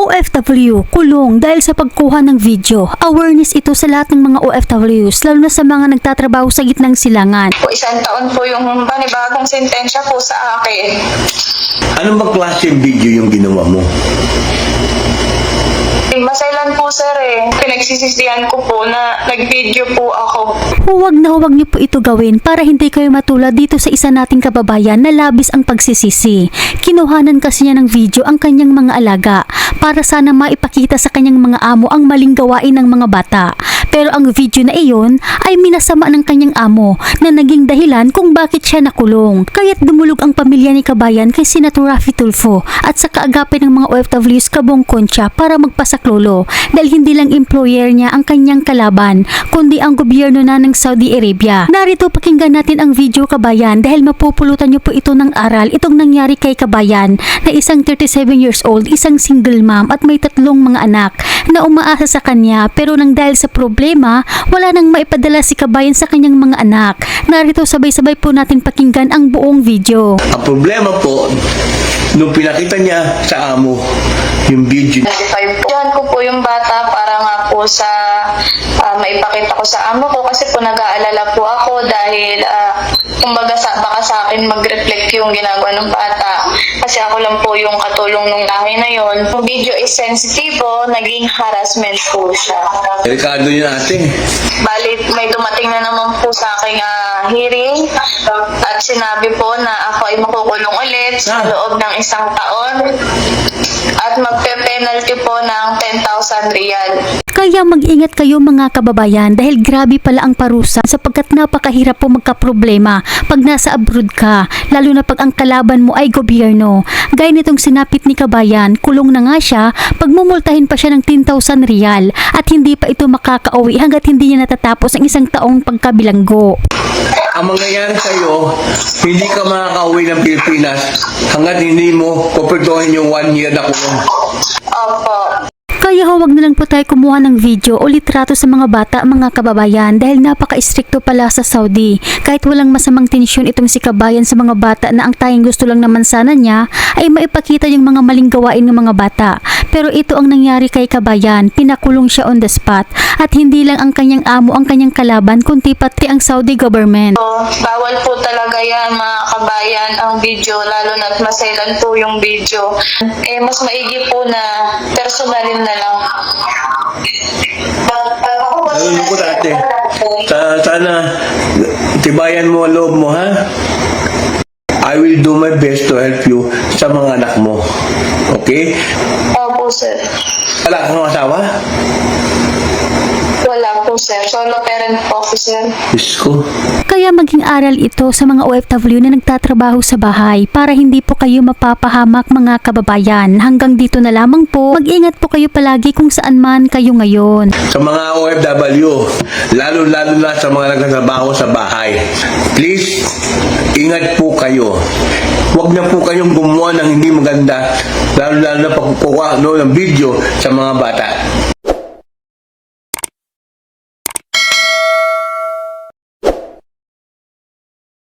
OFW, kulong dahil sa pagkuha ng video. Awareness ito sa lahat ng mga OFWs, lalo na sa mga nagtatrabaho sa gitnang silangan. Po, 1 taon po yung panibagong sentensya po sa akin. Ano ba klaseng video yung ginawa mo? Masailan po sir Pinagsisisihan ko po na nag-video po ako. Huwag na huwag niyo po ito gawin para hindi kayo matulad dito sa isa nating kababayan na labis ang pagsisisi. Kinuhanan kasi niya ng video ang kanyang mga alaga para sana maipakita sa kanyang mga amo ang maling gawain ng mga bata. Pero ang video na iyon ay minasama ng kanyang amo na naging dahilan kung bakit siya nakulong. Kaya't dumulog ang pamilya ni Kabayan kay Senator Raffy Tulfo at sa kaagapin ng mga OFWs kabungkon siya para magpasaklolo dahil hindi lang employer niya ang kanyang kalaban kundi ang gobyerno na ng Saudi Arabia. Narito pakinggan natin ang video Kabayan dahil mapupulutan niyo po ito ng aral itong nangyari kay Kabayan na isang 37 years old, isang single mom at may 3 mga anak na umaasa sa kanya pero nang dahil sa problema, wala nang maipadala si Kabayan sa kanyang mga anak. Narito sabay-sabay po natin pakinggan ang buong video. Ang problema po, nung pinakita niya sa amo yung video. Yan ko po yung bata para nga po sa maipakita ko sa amo ko kasi po nag-aalala po ako dahil kumbaga baka sa akin mag-reflect yung ginagawa ng bata kasi ako lang po yung katulong nung lahi na yon. Yung video is sensitive po, naging harassment po siya. Delikado yun ate. Bali, may dumating na naman po sa aking hearing at sinabi po na ako ay makukulong ulit sa loob ng 1 taon at magpe-penalty po ng 10,000 riyal. Kaya mag-ingat kayo mga kababayan dahil grabe pala ang parusa sapagkat napakahirap po magkaproblema pag nasa abroad ka, lalo na pag ang kalaban mo ay gobyerno. Gaya nitong sinapit ni Kabayan, kulong na nga siya, pagmumultahin pa siya ng 10,000 riyal at hindi pa ito makakauwi hanggat hindi niya natatapos ang 1 taong pagkabilanggo. Ang mangyayari sa'yo, hindi ka makakauwi ng Pilipinas hanggat hindi mo kumpletuhin yung 1 year na kulong. Opo. Kaya huwag na lang po tayo kumuha ng video o litrato sa mga bata, mga kababayan dahil napaka-istrikto pala sa Saudi. Kahit walang masamang tensyon itong si Kabayan sa mga bata na ang tayong gusto lang naman sana niya ay maipakita yung mga maling gawain ng mga bata. Pero ito ang nangyari kay Kabayan, pinakulong siya on the spot at hindi lang ang kanyang amo ang kanyang kalaban kundi pati ang Saudi government. So, bawal po talaga yan mga kabayan ang video lalo na't masailan po yung video. Mas maigi po na personalin na lang. Nalulungkot ate. Sana tibayan mo ang loob mo ha. I will do my best to help you sa mga anak mo. Okay? Opo sir. Wala kang asawa? Wala po sir. Solo parent po ako sir. Diyos ko. Kaya maging aral ito sa mga OFW na nagtatrabaho sa bahay para hindi po kayo mapapahamak mga kababayan. Hanggang dito na lamang po. Mag-ingat po kayo palagi kung saan man kayo ngayon. Sa mga OFW, lalo-lalo na sa mga nagtatrabaho sa bahay, please, ingat po kayo. Huwag na po kayong gumawa ng hindi maganda, lalo-lalo na pagkukuha ng video sa mga bata.